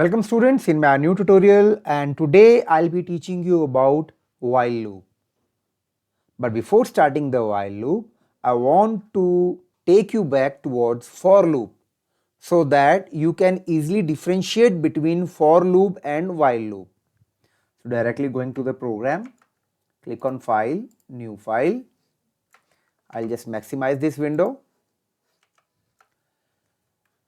Welcome students in my new tutorial, and today I'll be teaching you about while loop. But before starting the while loop, I want to take you back towards for loop so that you can easily differentiate between for loop and while loop. So directly going to the program, click on file, new file. I'll just maximize this window,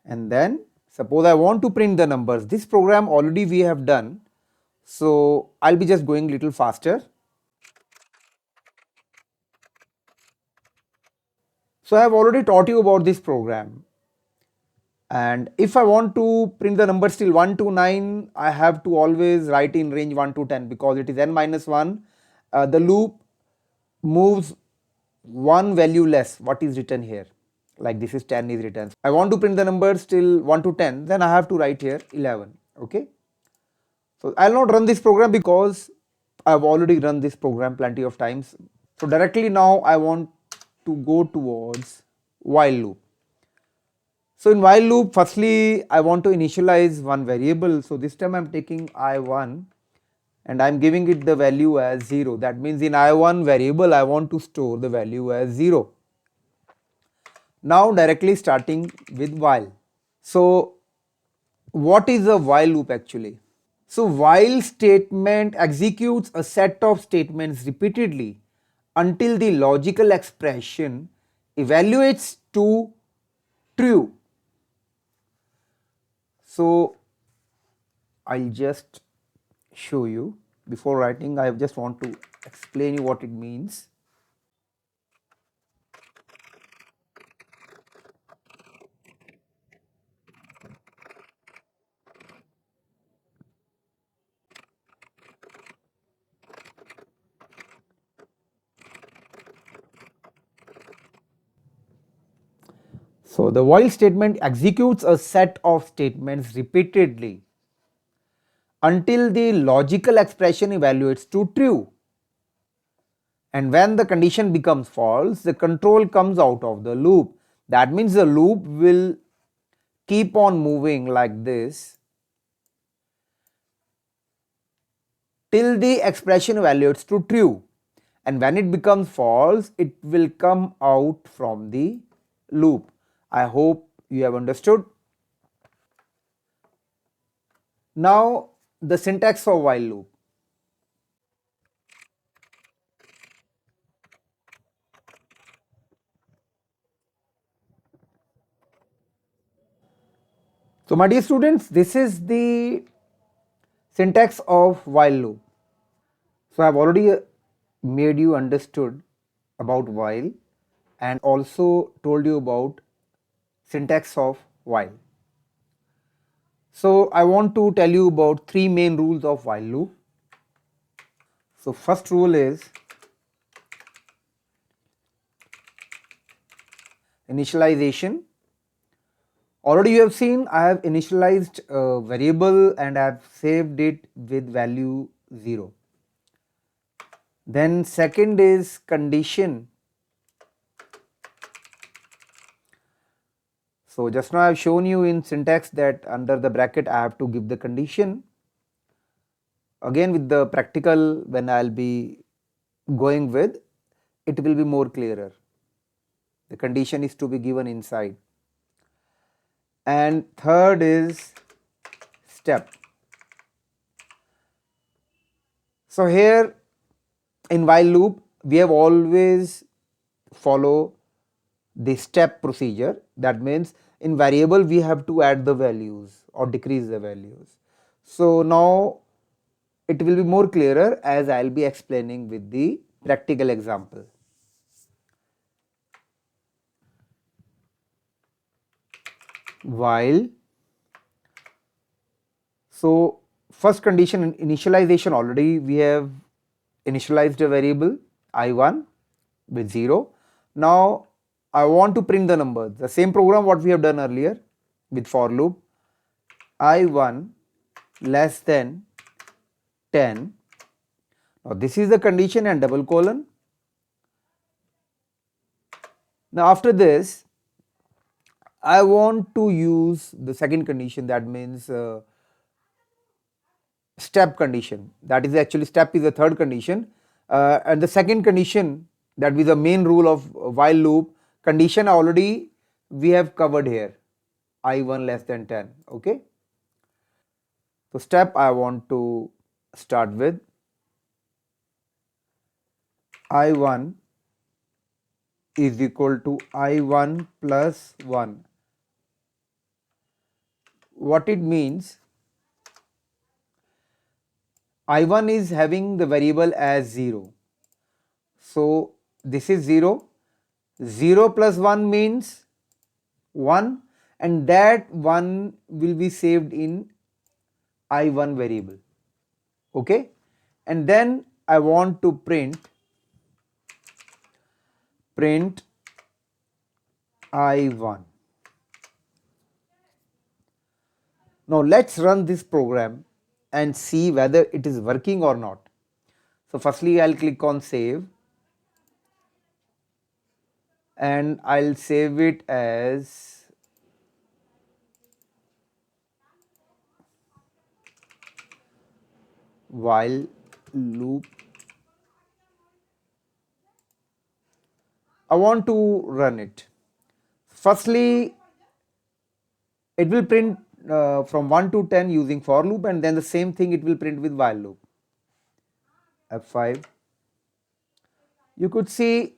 and then suppose I want to print the numbers. This program already we have done, so I'll be just going little faster. So I have already taught you about this program, and if I want to print the numbers till 1 to 9, I have to always write in range 1 to 10 because it is n minus 1. The loop moves one value less what is written here, like this is 10 is written. I want to print the numbers till 1 to 10, then I have to write here 11. Okay, so I'll not run this program because I've already run this program plenty of times. So directly now I want to go towards while loop. So in while loop, firstly I want to initialize one variable. So this time I am taking I1 and I am giving it the value as 0. That means in I1 variable I want to store the value as 0. Now directly starting with while. So what is a while loop actually? So while statement executes a set of statements repeatedly until the logical expression evaluates to true. So I'll just show you. Before writing, I just want to explain you what it means. So the while statement executes a set of statements repeatedly until the logical expression evaluates to true. And when the condition becomes false, the control comes out of the loop. That means the loop will keep on moving like this till the expression evaluates to true, and when it becomes false it will come out from the loop. I hope you have understood. Now the syntax of while loop. So my dear students, this is the syntax of while loop. So I have already made you understood about while and also told you about syntax of while. So I want to tell you about three main rules of while loop. So first rule is initialization. Already you have seen I have initialized a variable and I have saved it with value 0. Then second is condition. So just now I have shown you in syntax that under the bracket I have to give the condition. Again with the practical when I will be going with, it will be more clearer. The condition is to be given inside. And third is step. So here in while loop we have always follow the step procedure. That means in variable we have to add the values or decrease the values. So now it will be more clearer as I will be explaining with the practical example. While, so first condition initialization, already we have initialized a variable I1 with 0. Now I want to print the numbers, the same program what we have done earlier with for loop. I1 less than 10. Now this is the condition and double colon. Now after this I want to use the second condition, that means step condition. That is actually step is the third condition, and the second condition, that is the main rule of while loop condition, already we have covered here, I1 less than 10. Okay, so step I want to start with, I1 is equal to I1 plus 1. What it means, I1 is having the variable as 0. So this is 0. 0 plus 1 means 1, and that 1 will be saved in I1 variable. Okay, and then I want to print I1. Now let's run this program and see whether it is working or not. So firstly I'll click on save, and I'll save it as while loop. I want to run it. Firstly, it will print from 1 to 10 using for loop, and then the same thing it will print with while loop. F5. You could see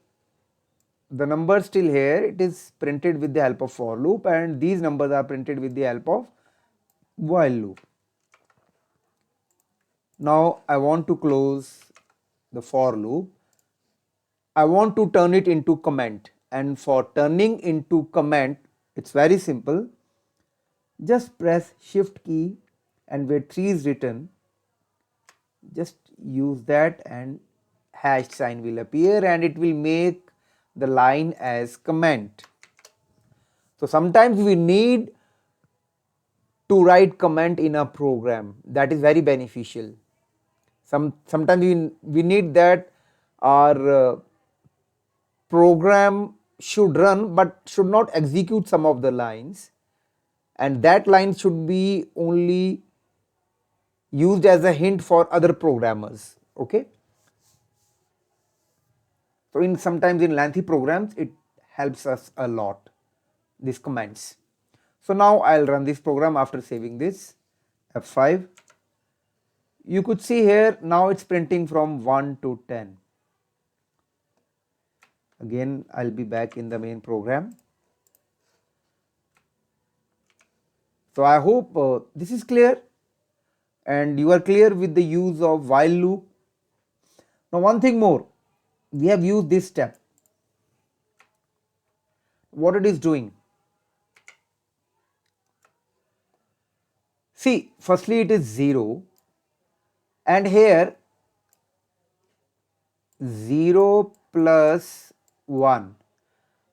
the number still here, it is printed with the help of for loop, and these numbers are printed with the help of while loop. Now I want to close the for loop. I want to turn it into comment, and for turning into comment, it's very simple. Just press shift key, and where 3 is written, just use that and hash sign will appear, and it will make the line as comment. So sometimes we need to write comment in a program, that is very beneficial. Sometimes we need that our program should run but should not execute some of the lines, and that line should be only used as a hint for other programmers. Okay, so sometimes in lengthy programs it helps us a lot, these comments. So now I'll run this program after saving this. F5. You could see here now it's printing from 1 to 10. Again I'll be back in the main program. So I hope this is clear and you are clear with the use of while loop. Now one thing more, we have used this step. What it is doing? See, firstly it is 0, and here 0 plus 1.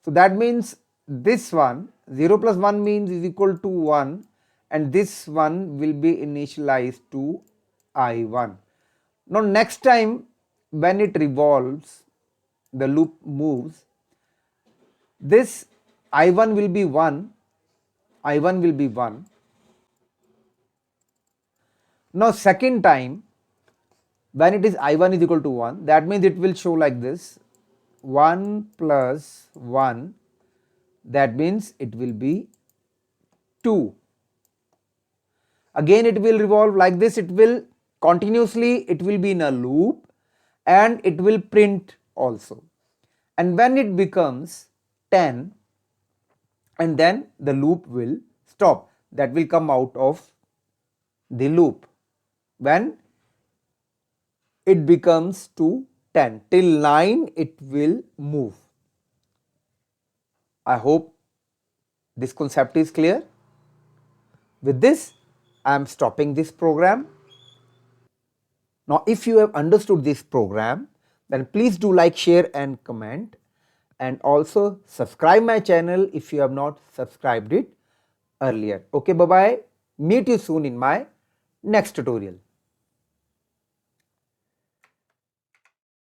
So that means this one, 0 plus 1 means is equal to 1, and this one will be initialized to I1. Now next time when it revolves, the loop moves, this I1 will be 1, I1 will be 1. Now second time when it is I1 is equal to 1, that means it will show like this, 1 plus 1, that means it will be 2. Again it will revolve like this, it will continuously, it will be in a loop and it will print also. And when it becomes 10, and then the loop will stop, that will come out of the loop when it becomes to 10, till 9 it will move. I hope this concept is clear. With this I am stopping this program. Now if you have understood this program, then please do like, share and comment, and also subscribe my channel if you have not subscribed it earlier. Okay, bye bye. Meet you soon in my next tutorial.